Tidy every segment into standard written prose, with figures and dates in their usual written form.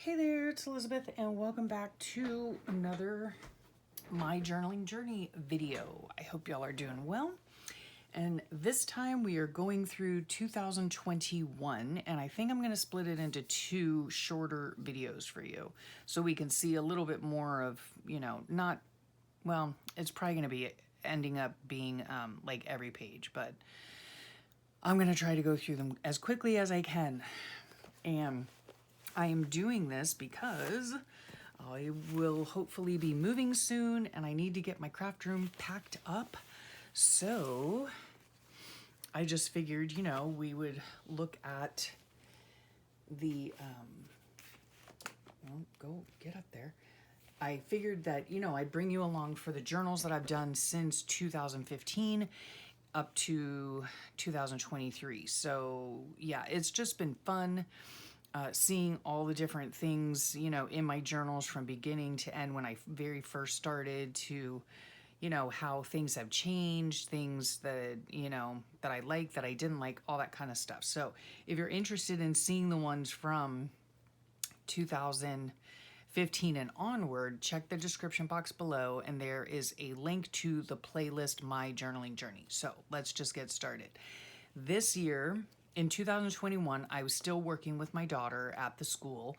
Hey there, it's Elizabeth, and welcome back to another My Journaling Journey video. I hope y'all are doing well. And this time we are going through 2021, and I think I'm going to split it into two shorter videos for you so we can see a little bit more of, it's probably going to be ending up being like every page, but I'm going to try to go through them as quickly as I can. And I am doing this because I will hopefully be moving soon and I need to get my craft room packed up. So I just figured, we would look at the, go get up there. I figured that, I'd bring you along for the journals that I've done since 2015 up to 2023. So yeah, it's just been fun. Seeing all the different things, in my journals from beginning to end when I very first started to, how things have changed, things that, that I like, that I didn't like, all that kind of stuff. So if you're interested in seeing the ones from 2015 and onward, check the description box below and there is a link to the playlist My Journaling Journey. So let's just get started. This year, in 2021, I was still working with my daughter at the school,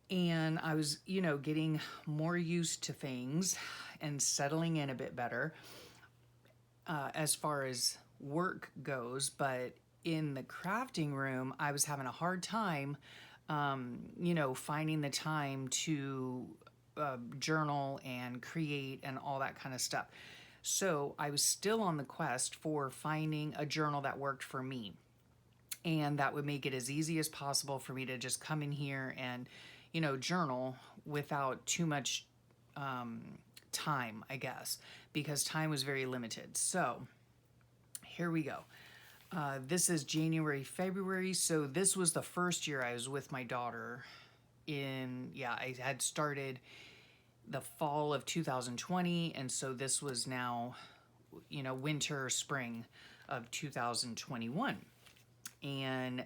and I was, getting more used to things and settling in a bit better as far as work goes. But in the crafting room, I was having a hard time, finding the time to journal and create and all that kind of stuff. So I was still on the quest for finding a journal that worked for me. And that would make it as easy as possible for me to just come in here and, journal without too much time, I guess, because time was very limited. So here we go. This is January, February. So this was the first year I was with my daughter I had started the fall of 2020. And so this was now, winter, spring of 2021. And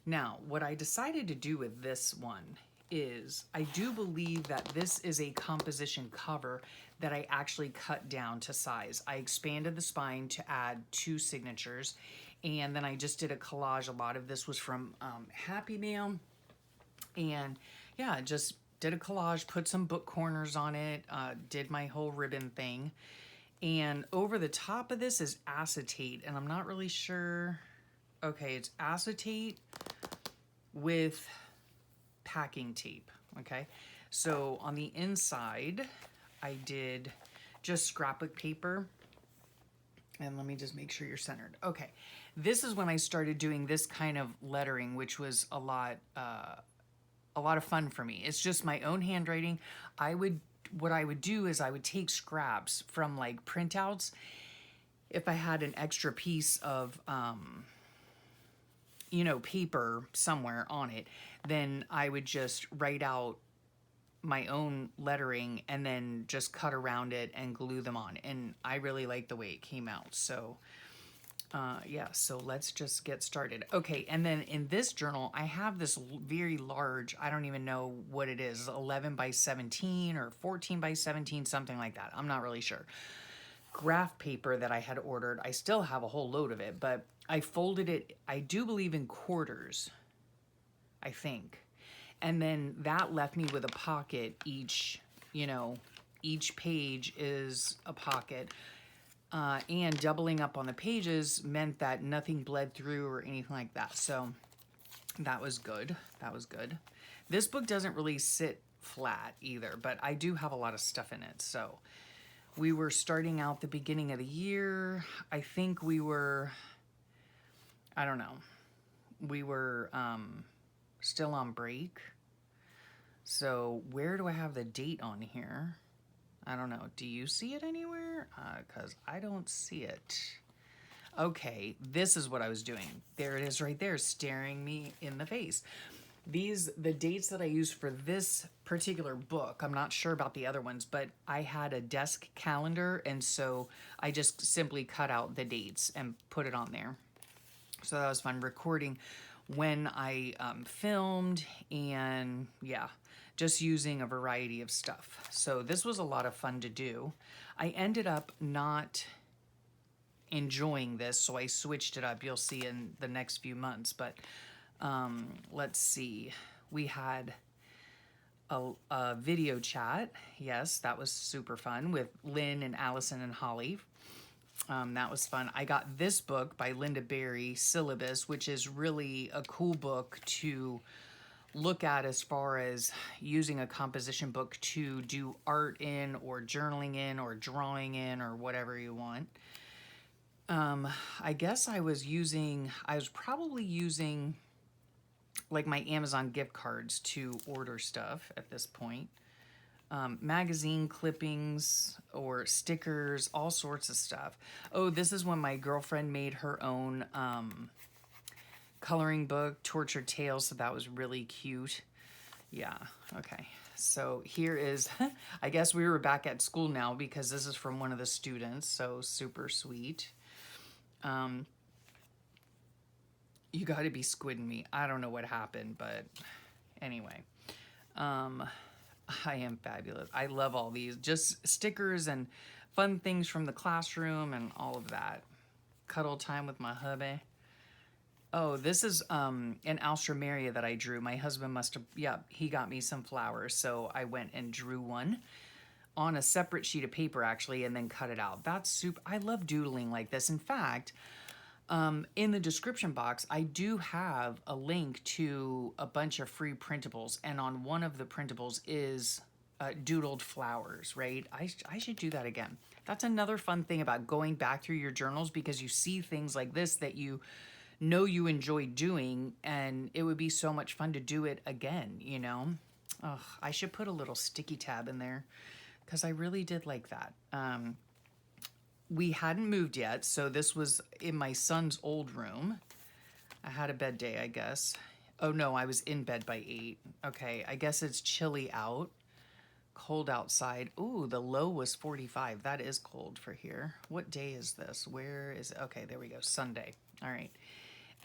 now what I decided to do with this one is I do believe that this is a composition cover that I actually cut down to size. I expanded the spine to add 2 signatures, and then I just did a collage. A lot of this was from Happy Mail, and yeah, just did a collage, put some book corners on it, did my whole ribbon thing. And over the top of this is acetate, and I'm not really sure. Okay, it's acetate with packing tape, okay? So on the inside, I did just scrapbook paper. And let me just make sure you're centered. Okay, this is when I started doing this kind of lettering, which was a lot of fun for me. It's just my own handwriting. What I would do is I would take scraps from like printouts. If I had an extra piece of paper somewhere on it, then I would just write out my own lettering and then just cut around it and glue them on. And I really like the way it came out. So yeah, so let's just get started. Okay, and then in this journal, I have this very large, I don't even know what it is, 11 by 17 or 14 by 17, something like that. I'm not really sure. Graph paper that I had ordered. I still have a whole load of it, but I folded it, I do believe, in quarters, I think. And then that left me with a pocket. Each page is a pocket. And doubling up on the pages meant that nothing bled through or anything like that. So that was good. That was good. This book doesn't really sit flat either, but I do have a lot of stuff in it. So we were starting out the beginning of the year. I think we were, I don't know, we were still on break. So where do I have the date on here? I don't know. Do you see it anywhere? Because I don't see it. Okay, this is what I was doing. There it is right there, staring me in the face. The dates that I used for this particular book, I'm not sure about the other ones, but I had a desk calendar, and so I just simply cut out the dates and put it on there. So that was fun. Recording when I filmed, and yeah, just using a variety of stuff. So this was a lot of fun to do. I ended up not enjoying this, so I switched it up. You'll see in the next few months, but let's see. We had a video chat. Yes, that was super fun with Lynn and Allison and Holly. That was fun. I got this book by Linda Berry, Syllabus, which is really a cool book to look at as far as using a composition book to do art in, or journaling in, or drawing in, or whatever you want. I guess I was probably using like my Amazon gift cards to order stuff at this point. Magazine clippings or stickers, all sorts of stuff. Oh, this is when my girlfriend made her own coloring book, Tortured Tales, so that was really cute. Yeah, okay. So here is, I guess we were back at school now because this is from one of the students, so super sweet. You got to be squidding me. I don't know what happened, but anyway. I am fabulous. I love all these. Just stickers and fun things from the classroom and all of that. Cuddle time with my hubby. Oh, this is an Alstroemeria that I drew. My husband must have, yeah, he got me some flowers. So I went and drew one on a separate sheet of paper, actually, and then cut it out. That's super. I love doodling like this. In fact, in the description box, I do have a link to a bunch of free printables, and on one of the printables is doodled flowers, right? I should do that again. That's another fun thing about going back through your journals, because you see things like this that you know you enjoy doing, and it would be so much fun to do it again, you know? Oh, I should put a little sticky tab in there because I really did like that. We hadn't moved yet, so this was in my son's old room. I had a bed day, I guess. Oh no, I was in bed by 8. Okay, I guess it's chilly out. Cold outside. Ooh, the low was 45. That is cold for here. What day is this? Where is it? Okay, there we go. Sunday. All right.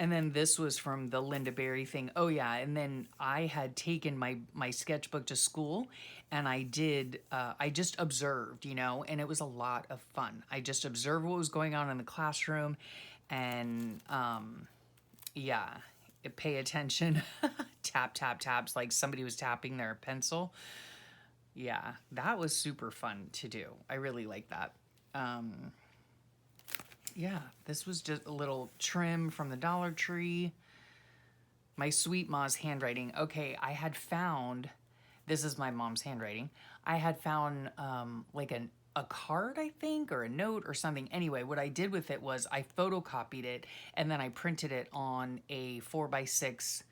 And then this was from the Linda Berry thing. Oh yeah, and then I had taken my sketchbook to school, and I just observed, you know, and it was a lot of fun. I just observed what was going on in the classroom, and yeah, pay attention. Tap, tap, taps, like somebody was tapping their pencil. Yeah, that was super fun to do. I really like that. Yeah, this was just a little trim from the Dollar Tree. My sweet ma's handwriting. Okay, I had found, this is my mom's handwriting. I had found like a card, I think, or a note or something. Anyway, what I did with it was I photocopied it, and then I printed it on a 4x6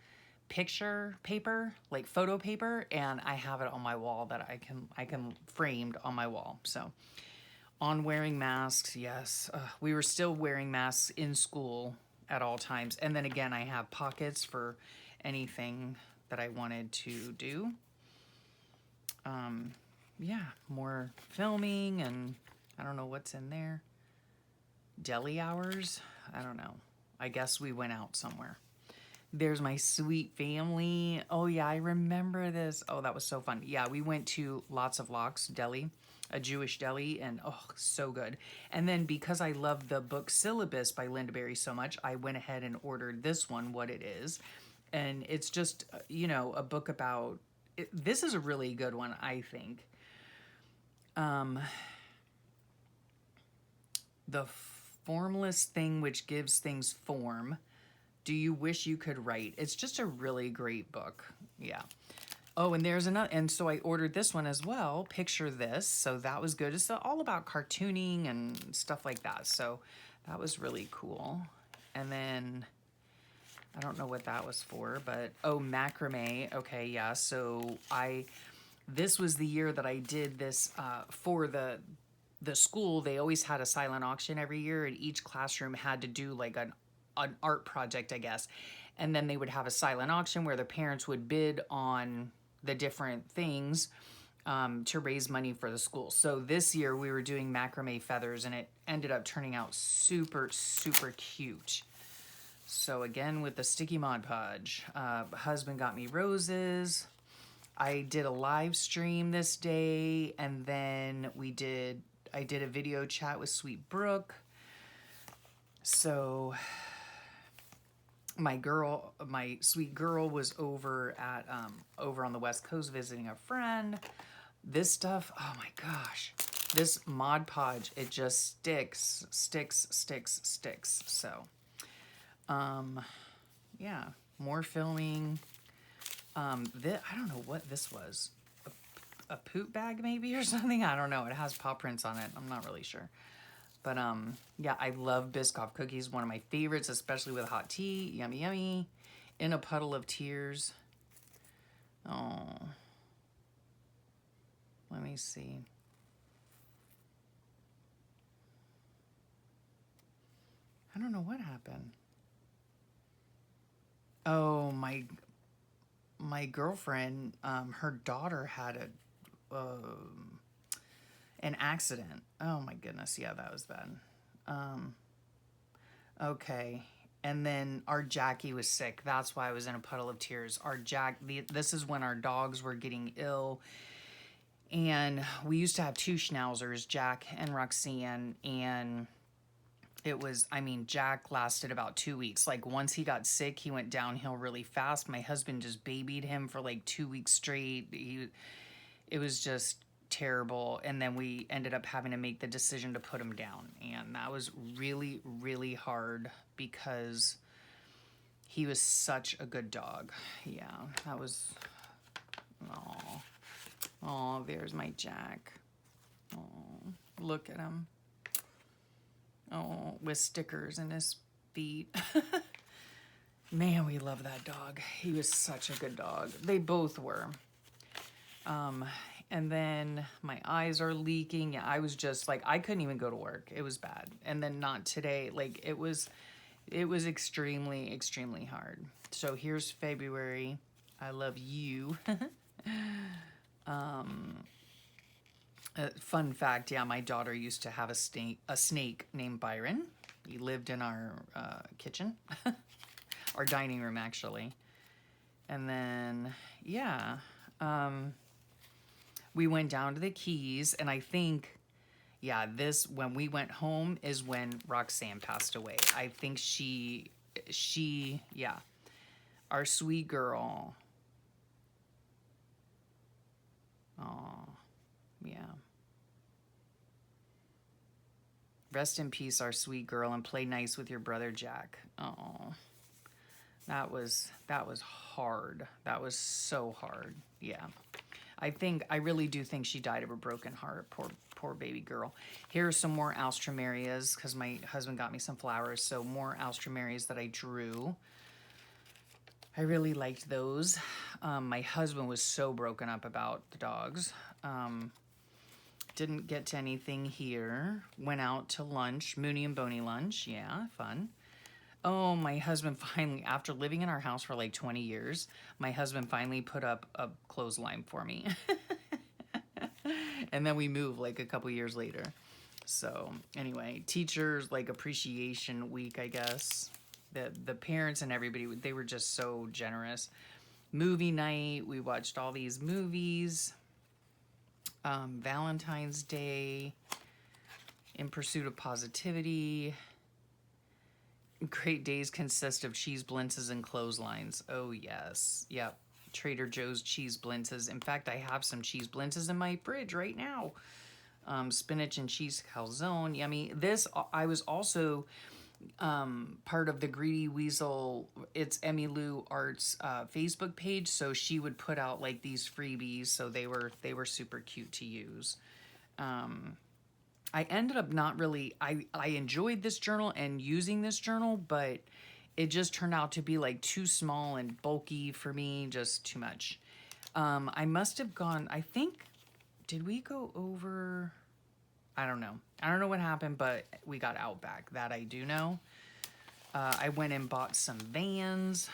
picture paper, like photo paper, and I have it on my wall that I can framed on my wall. So on wearing masks, yes. We were still wearing masks in school at all times. And then again, I have pockets for anything that I wanted to do. Yeah, more filming, and I don't know what's in there. Deli hours? I don't know. I guess we went out somewhere. There's my sweet family. Oh yeah, I remember this. Oh, that was so fun. Yeah, we went to Lots of Locks Deli, a Jewish deli, and oh, so good. And then because I love the book Syllabus by Linda Berry so much, I went ahead and ordered this one, What It Is. And it's just, you know, a book about, this is a really good one, I think. The formless thing which gives things form. Do you wish you could write? It's just a really great book. Yeah. Oh, and there's another, and so I ordered this one as well. Picture This. So that was good. It's all about cartooning and stuff like that. So that was really cool. And then I don't know what that was for, but oh, macrame. Okay, yeah. So this was the year that I did this for the school. They always had a silent auction every year, and each classroom had to do like an art project, I guess. And then they would have a silent auction where the parents would bid on the different things to raise money for the school. So this year we were doing macrame feathers, and it ended up turning out super, super cute. So again, with the sticky Mod Podge, husband got me roses. I did a live stream this day, and then I did a video chat with Sweet Brooke. So my sweet girl was over on the West Coast visiting a friend. This stuff, oh my gosh, this Mod Podge, it just sticks. So, yeah, more filming. I don't know what this was. A poop bag maybe or something? I don't know. It has paw prints on it. I'm not really sure. But, yeah, I love Biscoff cookies. One of my favorites, especially with hot tea. Yummy, yummy. In a Puddle of Tears. Oh. Let me see. I don't know what happened. Oh, my girlfriend, her daughter had an accident. Oh my goodness, yeah, that was bad. Okay. And then our Jackie was sick. That's why I was in a puddle of tears. This is when our dogs were getting ill. And we used to have two schnauzers, Jack and Roxanne, and it was, I mean, Jack lasted about 2 weeks. Like, once he got sick, he went downhill really fast. My husband just babied him for like 2 weeks straight. It was just terrible. And then we ended up having to make the decision to put him down. And that was really, really hard because he was such a good dog. Yeah, that was, oh, there's my Jack. Oh, look at him. Oh, with stickers in his feet. Man, we love that dog. He was such a good dog. They both were. And then my eyes are leaking. Yeah, I was just like, I couldn't even go to work. It was bad. And then not today. Like, it was extremely, extremely hard. So here's February. I love you. Fun fact, yeah, my daughter used to have a snake named Byron. He lived in our kitchen, our dining room, actually. And then, yeah, we went down to the Keys, and I think, yeah, when we went home is when Roxanne passed away. I think yeah, our sweet girl. Oh, yeah. Rest in peace, our sweet girl, and play nice with your brother Jack. Oh, that was hard. That was so hard. Yeah, I really do think she died of a broken heart. Poor baby girl. Here are some more alstromerias because my husband got me some flowers. So more alstromerias that I drew. I really liked those. My husband was so broken up about the dogs. Didn't get to anything here. Went out to lunch, Mooney and Boney lunch. Yeah, fun. Oh, my husband finally, after living in our house for like 20 years, my husband finally put up a clothesline for me. And then we moved like a couple years later. So anyway, teachers like appreciation week, I guess. The parents and everybody, they were just so generous. Movie night, we watched all these movies. Valentine's Day, In Pursuit of Positivity. Great days consist of cheese blintzes and clotheslines. Oh, yes. Yep. Trader Joe's cheese blintzes. In fact, I have some cheese blintzes in my fridge right now. Spinach and cheese calzone. Yummy. I was also part of the Greedy Weasel, it's Emmy Lou Arts Facebook page, so she would put out like these freebies, so they were super cute to use. I ended up not really, I enjoyed this journal and using this journal, but it just turned out to be like too small and bulky for me, just too much. I must have gone, I think, did we go over? I don't know. I don't know what happened, but we got Outback. That I do know. I went and bought some Vans.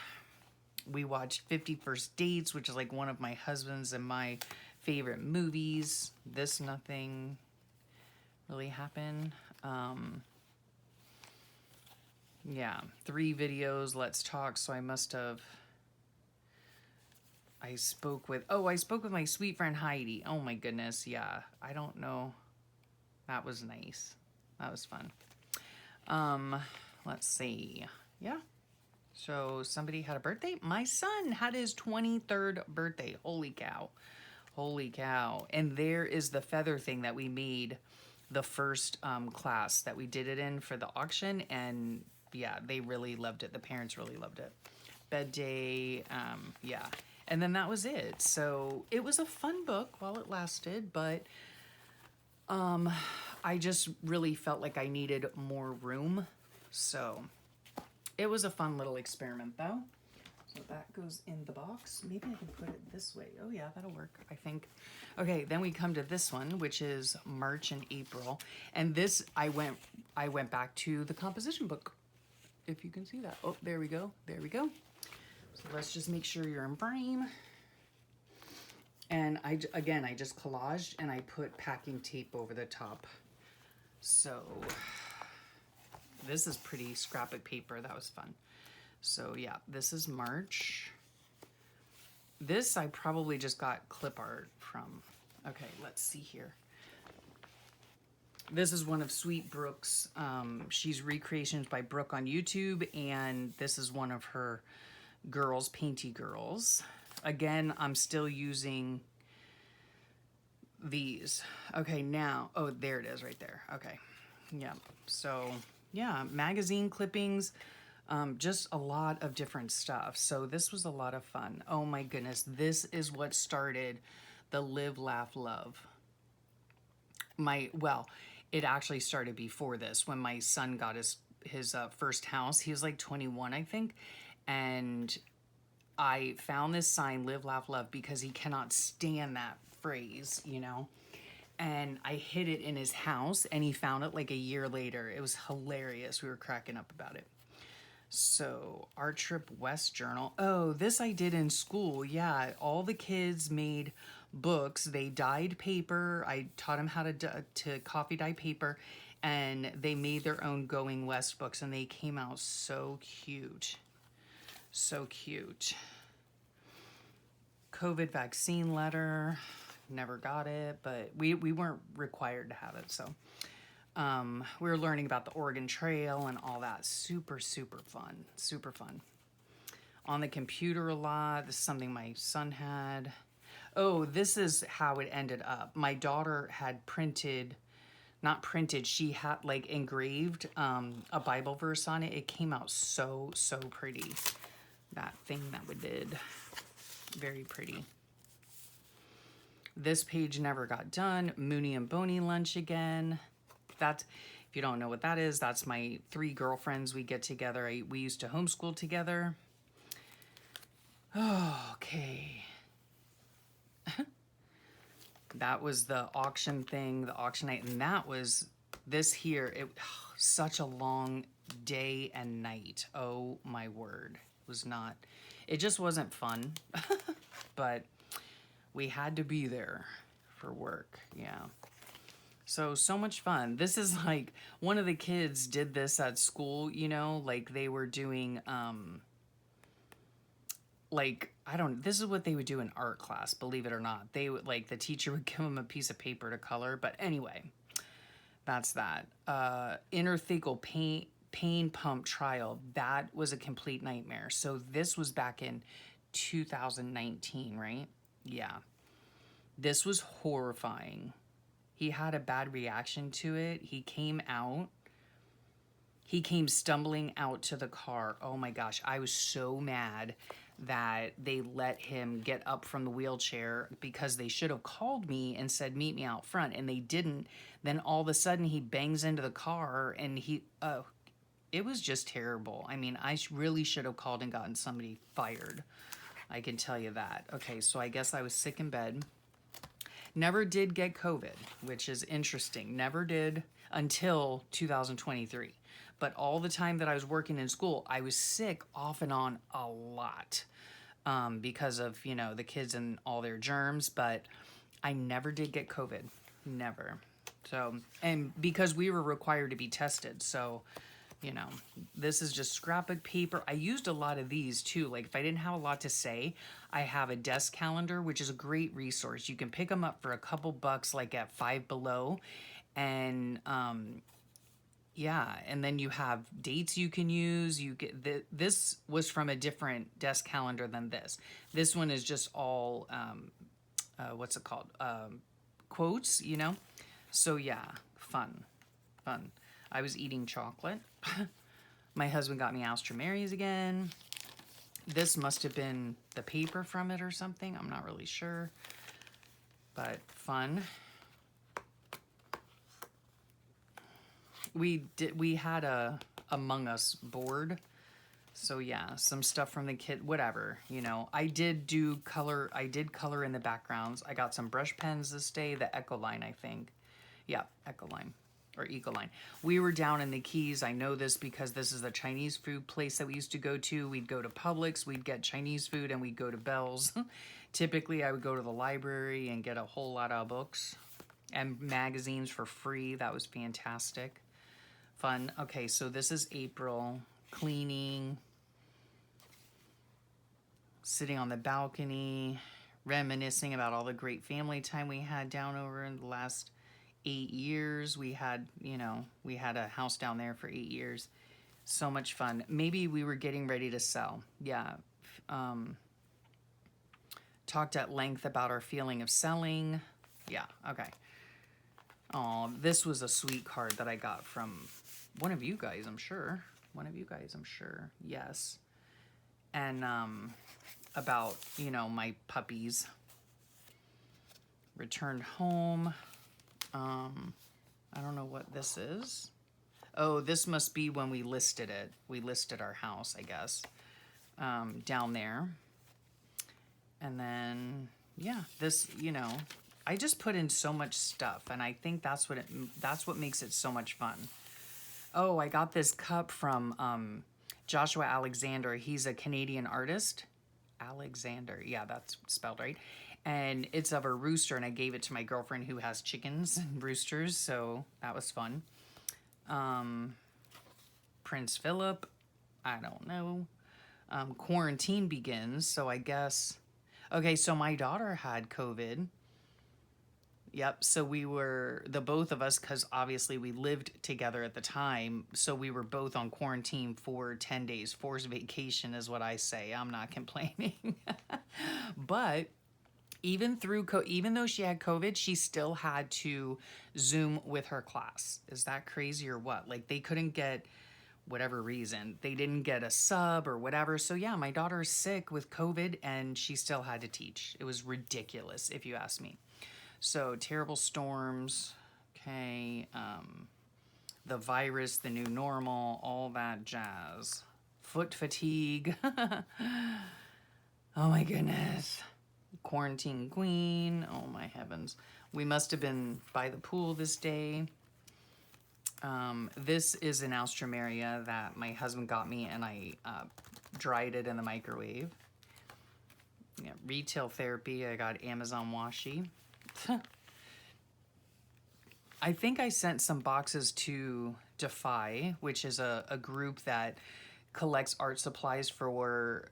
We watched 50 First Dates, which is like one of my husband's and my favorite movies. Nothing really happened. Yeah, 3 videos, let's talk. So I must have, I spoke with my sweet friend Heidi. Oh my goodness, yeah. I don't know. That was nice. That was fun. Let's see. Yeah. So somebody had a birthday. My son had his 23rd birthday. Holy cow. Holy cow. And there is the feather thing that we made the first class that we did it in for the auction. And yeah, they really loved it. The parents really loved it. Bed day. Yeah. And then that was it. So it was a fun book while it lasted, but I just really felt like I needed more room. So it was a fun little experiment though. So that goes in the box. Maybe I can put it this way. Oh yeah, that'll work, I think. Okay, then we come to this one, which is March and April. And this, I went back to the composition book, if you can see that. Oh, there we go. There we go. So let's just make sure you're in frame. And I just collaged and I put packing tape over the top. So this is pretty scrapbook paper. That was fun. So yeah, this is March. This I probably just got clip art from. Okay, let's see here. This is one of Sweet Brooke's. She's Recreations by Brooke on YouTube, and this is one of her girls, Painty Girls. Again, I'm still using these. Okay, now, oh, there it is right there. Okay, yeah. So yeah, magazine clippings. Just a lot of different stuff. So this was a lot of fun. Oh my goodness. This is what started the Live, Laugh, Love. Well, it actually started before this when my son got his first house. He was like 21, I think. And I found this sign, Live, Laugh, Love, because he cannot stand that phrase, you know. And I hid it in his house and he found it like a year later. It was hilarious. We were cracking up about it. So, Art Trip West Journal. Oh, this I did in school. Yeah, all the kids made books. They dyed paper. I taught them how to coffee dye paper, and they made their own Going West books, and they came out so cute. So cute. COVID vaccine letter. Never got it, but we weren't required to have it, so... we were learning about the Oregon Trail and all that. Super, super fun. Super fun. On the computer a lot. This is something my son had. Oh, this is how it ended up. My daughter had printed, not printed, she had like engraved a Bible verse on it. It came out so, so pretty. That thing that we did. Very pretty. This page never got done. Mooney and Boney lunch again. That, if you don't know what that is, that's my 3 girlfriends. We get together. We used to homeschool together. Oh, okay. That was the auction thing, the auction night. And that was this here. Such a long day and night. Oh my word. It was not, it just wasn't fun. But we had to be there for work. Yeah. So much fun. This is like, one of the kids did this at school, you know, like they were doing, like, this is what they would do in art class, believe it or not. They would, like, the teacher would give them a piece of paper to color, but anyway, that's that. Interthecal pain pump trial, that was a complete nightmare. So this was back in 2019, right? Yeah. This was horrifying. He had a bad reaction to it. He came stumbling out to the car. Oh my gosh, I was so mad that they let him get up from the wheelchair, because they should have called me and said, meet me out front, and they didn't. Then all of a sudden he bangs into the car and it was just terrible. I mean, I really should have called and gotten somebody fired. I can tell you that. Okay, so I guess I was sick in bed. Never did get COVID, which is interesting. Never did until 2023. But all the time that I was working in school, I was sick off and on a lot because of, you know, the kids and all their germs. But I never did get COVID. Never. So, and because we were required to be tested. So you know, this is just scrapbook paper. I used a lot of these too. Like if I didn't have a lot to say, I have a desk calendar, which is a great resource. You can pick them up for a couple bucks, like at Five Below. And yeah, and then you have dates you can use. You get this was from a different desk calendar than this. This one is just all what's it called? Quotes, you know? So yeah, fun. I was eating chocolate. My husband got me Alstroemerries again. This must have been the paper from it or something. I'm not really sure, but fun. We had a Among Us board. So yeah, some stuff from the kid, whatever, you know. I did color in the backgrounds. I got some brush pens this day, the Ecoline, I think. Yeah, Ecoline or Ecoline. We were down in the Keys. I know this because this is the Chinese food place that we used to go to. We'd go to Publix, we'd get Chinese food, and we'd go to Bell's. Typically, I would go to the library and get a whole lot of books and magazines for free. That was fantastic. Fun. Okay, so this is April. Cleaning. Sitting on the balcony. Reminiscing about all the great family time we had down over in the last 8 years. We had, you know, we had a house down there for 8 years. So much fun. Maybe we were getting ready to sell. Yeah. Talked at length about our feeling of selling. Yeah, okay. Oh, this was a sweet card that I got from one of you guys, I'm sure. Yes. And about, you know, my puppies. Returned home. I don't know what this is. Oh, this must be when we listed it. We listed our house, I guess, down there. And then, yeah, this, you know, I just put in so much stuff, and I think that's what makes it so much fun. Oh, I got this cup from Joshua Alexander. He's a Canadian artist. Alexander, yeah, that's spelled right. And it's of a rooster, and I gave it to my girlfriend who has chickens and roosters, so that was fun. Prince Philip, I don't know. Quarantine begins, so I guess... Okay, so my daughter had COVID. Yep, so we were, the both of us, because obviously we lived together at the time, so we were both on quarantine for 10 days. Forced vacation is what I say. I'm not complaining. But... even though she had COVID, she still had to Zoom with her class. Is that crazy or what? Like they couldn't get, whatever reason, they didn't get a sub or whatever. So yeah, my daughter's sick with COVID and she still had to teach. It was ridiculous, if you ask me. So terrible storms, okay, the virus, the new normal, all that jazz. Foot fatigue. Oh my goodness. Quarantine queen. Oh my heavens. We must have been by the pool this day. This is an Alstroemeria that my husband got me, and I dried it in the microwave. Yeah, retail therapy. I got Amazon washi. I think I sent some boxes to Defy, which is a group that collects art supplies for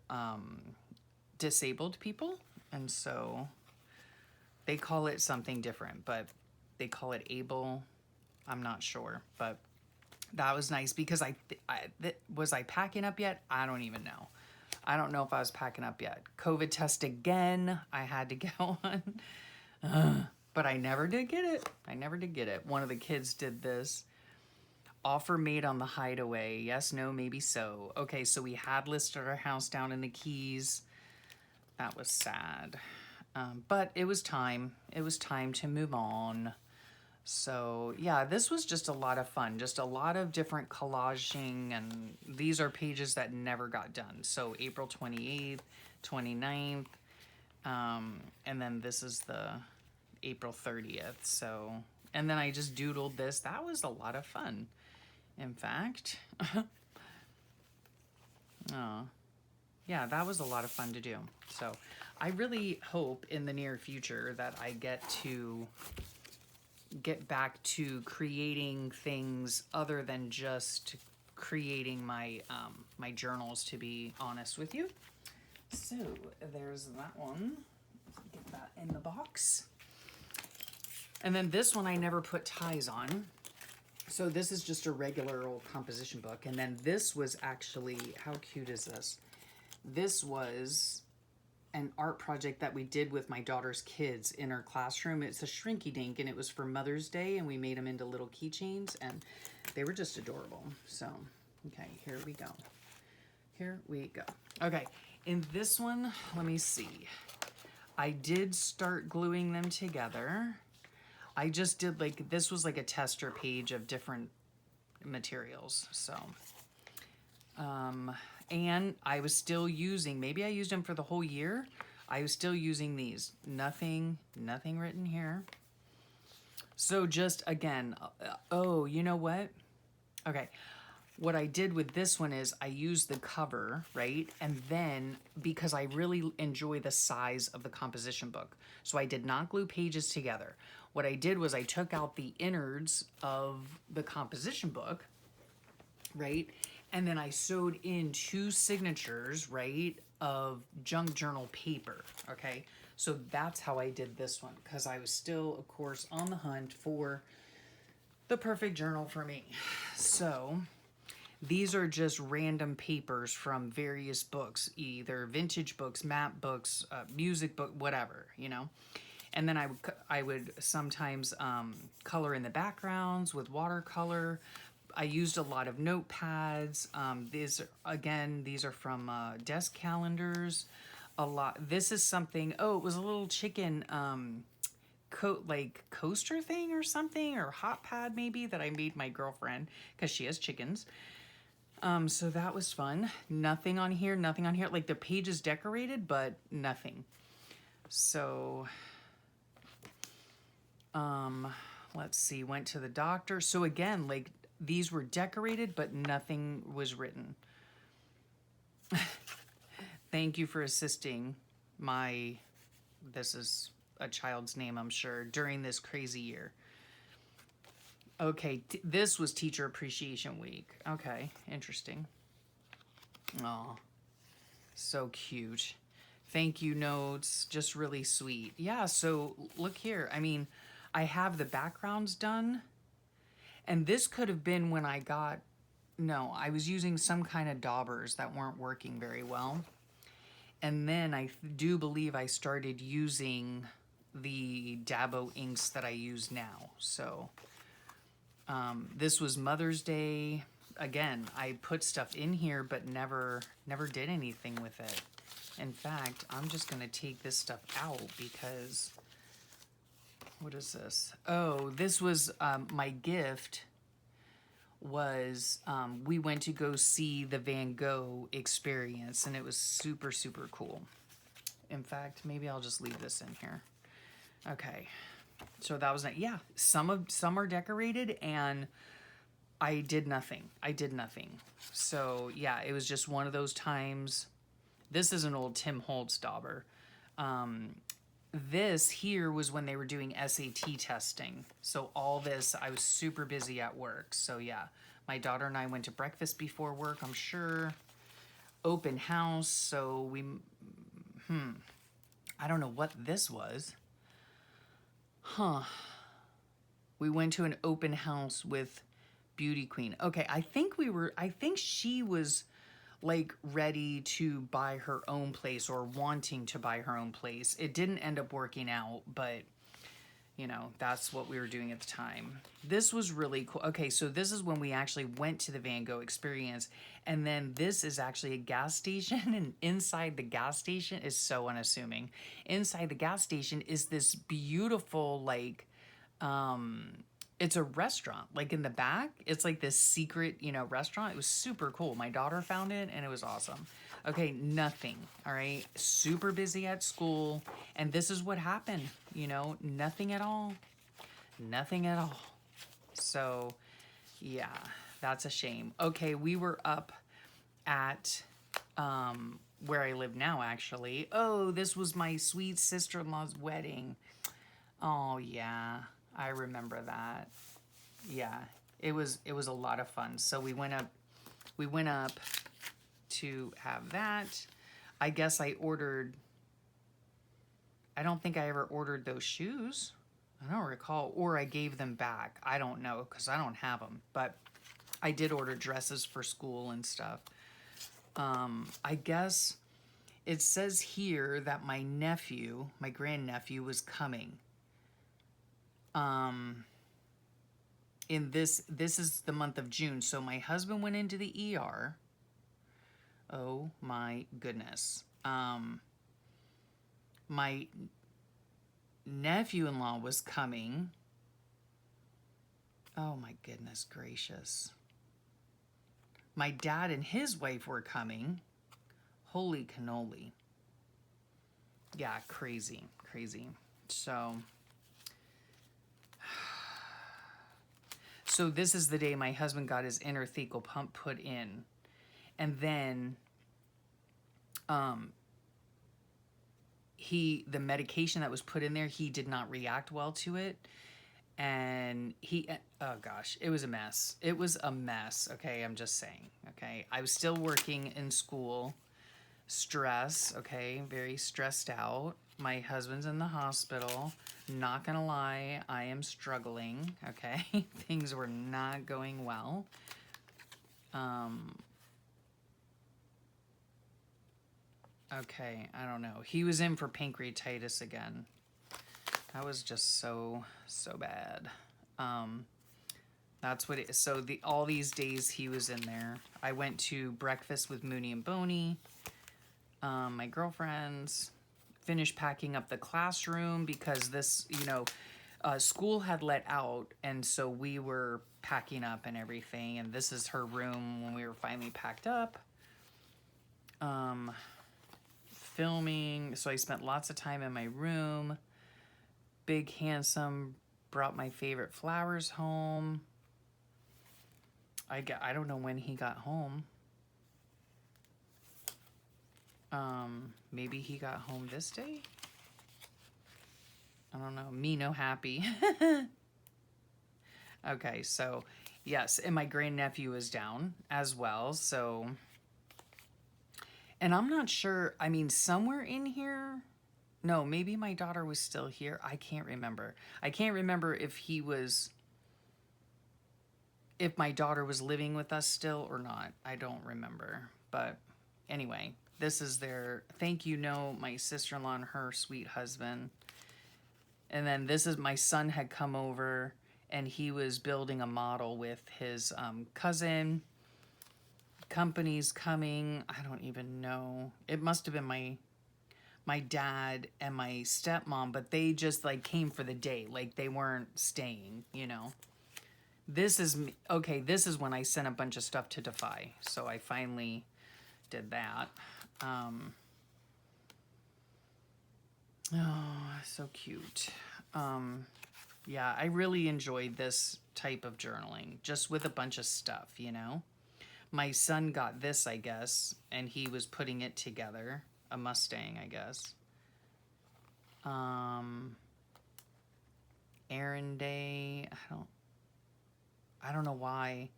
disabled people. And so they call it something different, but they call it Able. I'm not sure, but that was nice because was I packing up yet? I don't even know. I don't know if I was packing up yet. COVID test again. I had to get one, but I never did get it. One of the kids did this. Offer made on the hideaway. Yes, no, maybe so. Okay, so we had listed our house down in the Keys. That was sad. But it was time. It was time to move on. So yeah, this was just a lot of fun. Just a lot of different collaging, and these are pages that never got done. So April 28th, 29th, and then this is the April 30th. So, and then I just doodled this. That was a lot of fun, in fact. Oh. Yeah, that was a lot of fun to do. So I really hope in the near future that I get back to creating things other than just creating my my journals, to be honest with you. So there's that one. Get that in the box. And then this one I never put ties on. So this is just a regular old composition book. And then this was actually, how cute is this? This was an art project that we did with my daughter's kids in her classroom. It's a shrinky dink, and it was for Mother's Day, and we made them into little keychains, and they were just adorable. So, okay, here we go. Here we go. Okay, in this one, let me see. I did start gluing them together. I just did like, this was like a tester page of different materials. So, and I was still using, maybe I used them for the whole year. I was still using these. Nothing written here. So just again, oh, you know what? Okay. What I did with this one is I used the cover, right? And then because I really enjoy the size of the composition book, so I did not glue pages together. What I did was I took out the innards of the composition book, right? And then I sewed in 2 signatures, right, of junk journal paper, okay? So that's how I did this one, because I was still, of course, on the hunt for the perfect journal for me. So these are just random papers from various books, either vintage books, map books, music book, whatever, you know? And then I would sometimes color in the backgrounds with watercolor. I used a lot of notepads. These are from desk calendars. A lot. This is something. Oh, it was a little chicken coaster thing or something, or hot pad maybe, that I made my girlfriend because she has chickens. So that was fun. Nothing on here. Nothing on here. Like the page is decorated, but nothing. So, let's see. Went to the doctor. So again, like, these were decorated, but nothing was written. Thank you for assisting this is a child's name, I'm sure, during this crazy year. Okay, this was Teacher Appreciation Week. Okay, interesting. Oh, so cute. Thank you notes, just really sweet. Yeah, so look here. I mean, I have the backgrounds done. And this could have been when I was using some kind of daubers that weren't working very well. And then I do believe I started using the Dabo inks that I use now. So this was Mother's Day. Again, I put stuff in here, but never did anything with it. In fact, I'm just going to take this stuff out because... What is this? Oh, this was my gift was we went to go see the Van Gogh experience, and it was super, super cool. In fact, maybe I'll just leave this in here. Okay. So that was, yeah, some are decorated, and I did nothing. So yeah, it was just one of those times. This is an old Tim Holtz dauber. This here was when they were doing SAT testing. So all this, I was super busy at work. So yeah, my daughter and I went to breakfast before work, I'm sure. Open house. So I don't know what this was. We went to an open house with Beauty Queen. Okay, I think she was like ready to buy her own place or wanting to buy her own place. It didn't end up working out, but you know, that's what we were doing at the time. This was really cool. Okay, so this is when we actually went to the Van Gogh experience, and then this is actually a gas station, and inside the gas station is so unassuming. Inside the gas station is this beautiful, like, it's a restaurant, like in the back. It's like this secret, restaurant. It was super cool. My daughter found it, and it was awesome. Okay, nothing. All right, super busy at school, and this is what happened. Nothing at all. Nothing at all. So, yeah, that's a shame. Okay, we were up at where I live now, actually. Oh, this was my sweet sister-in-law's wedding. Oh, yeah. I remember that. Yeah, it was a lot of fun. So we went up we went up to have that. I guess I ordered, I don't think I ever ordered those shoes. I don't recall, or I gave them back. I don't know because I don't have them, but I did order dresses for school and stuff. I guess it says here that my nephew, my grandnephew, was coming. In this is the month of June, so my husband went into the ER. Oh my goodness. My nephew-in-law was coming. Oh my goodness gracious. My dad and his wife were coming. Holy cannoli. Yeah, crazy, crazy. So this is the day my husband got his intrathecal pump put in. And then the medication that was put in there, he did not react well to it. And oh gosh, it was a mess. It was a mess. Okay, I'm just saying. Okay, I was still working in school. Stress. Okay, very stressed out. My husband's in the hospital. Not gonna lie, I am struggling. Okay, things were not going well. Okay, I don't know. He was in for pancreatitis again. That was just so bad. That's what it is. So all these days he was in there. I went to breakfast with Mooney and Boney, my girlfriends, finished packing up the classroom because this, school had let out, and so we were packing up and everything, and this is her room when we were finally packed up. Filming, so I spent lots of time in my room. Big Handsome brought my favorite flowers home. I don't know when he got home. Maybe he got home this day? I don't know. Me no happy. Okay, so yes, and my grandnephew is down as well, so... And I'm not sure, I mean, somewhere in here... No, maybe my daughter was still here. I can't remember. I can't remember if my daughter was living with us still or not. I don't remember. But anyway, this is their thank you note, my sister-in-law and her sweet husband. And then this is my son had come over and he was building a model with his cousin. Company's coming. I don't even know. It must have been my dad and my stepmom, but they just like came for the day. Like they weren't staying, This is when I sent a bunch of stuff to Defy. So I finally did that. Oh, so cute. Yeah, I really enjoyed this type of journaling, just with a bunch of stuff, My son got this, I guess, and he was putting it together. A Mustang, I guess. Errand Day. I don't know why.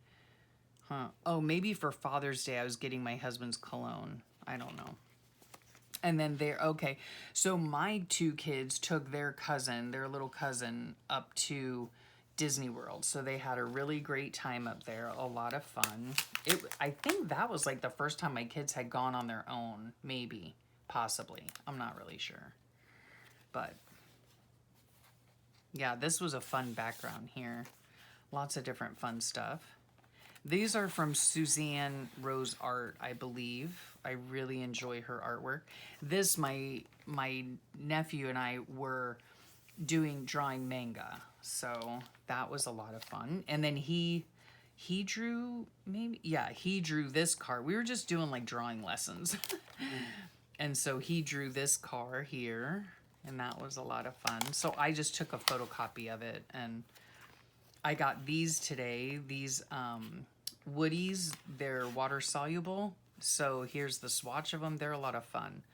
Huh. Oh, maybe for Father's Day I was getting my husband's cologne. I don't know. And then okay. So my two kids took their little cousin, up to Disney World. So they had a really great time up there. A lot of fun. I think that was like the first time my kids had gone on their own. Maybe. Possibly. I'm not really sure. But yeah, this was a fun background here. Lots of different fun stuff. These are from Suzanne Rose Art, I believe. I really enjoy her artwork. This, my nephew and I were drawing manga. So that was a lot of fun. And then he drew, he drew this car. We were just doing like drawing lessons. And so he drew this car here, and that was a lot of fun. So I just took a photocopy of it, and I got these today. These woodies, they're water soluble. So here's the swatch of them. They're a lot of fun.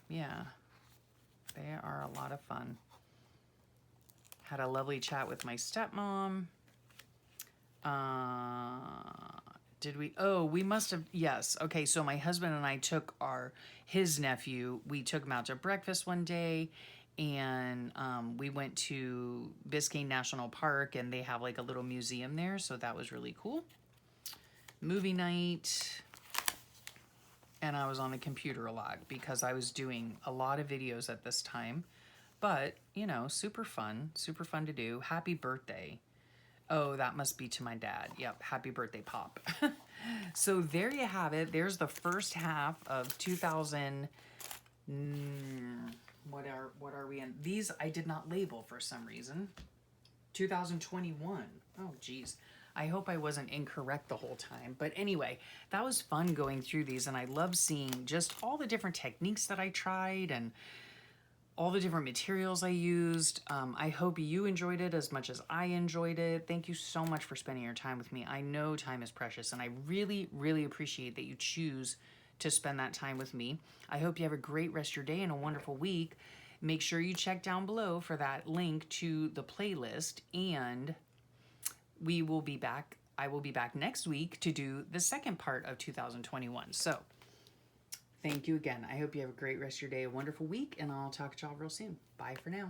Yeah, they are a lot of fun. Had a lovely chat with my stepmom. Did we? Oh, we must have. Yes. Okay. So my husband and I took his nephew. We took him out to breakfast one day, and we went to Biscayne National Park, and they have like a little museum there. So that was really cool. Movie night. And I was on the computer a lot because I was doing a lot of videos at this time. But, you know, super fun to do. Happy birthday. Oh, that must be to my dad. Yep, happy birthday, Pop. So there you have it. There's the first half of 2000. What are we in? These I did not label for some reason. 2021. Oh, geez. I hope I wasn't incorrect the whole time. But anyway, that was fun going through these, and I love seeing just all the different techniques that I tried and all the different materials I used. I hope you enjoyed it as much as I enjoyed it. Thank you so much for spending your time with me. I know time is precious, and I really, really appreciate that you choose to spend that time with me. I hope you have a great rest of your day and a wonderful week. Make sure you check down below for that link to the playlist, and we will be back. I will be back next week to do the second part of 2021. So thank you again. I hope you have a great rest of your day, a wonderful week, and I'll talk to y'all real soon. Bye for now.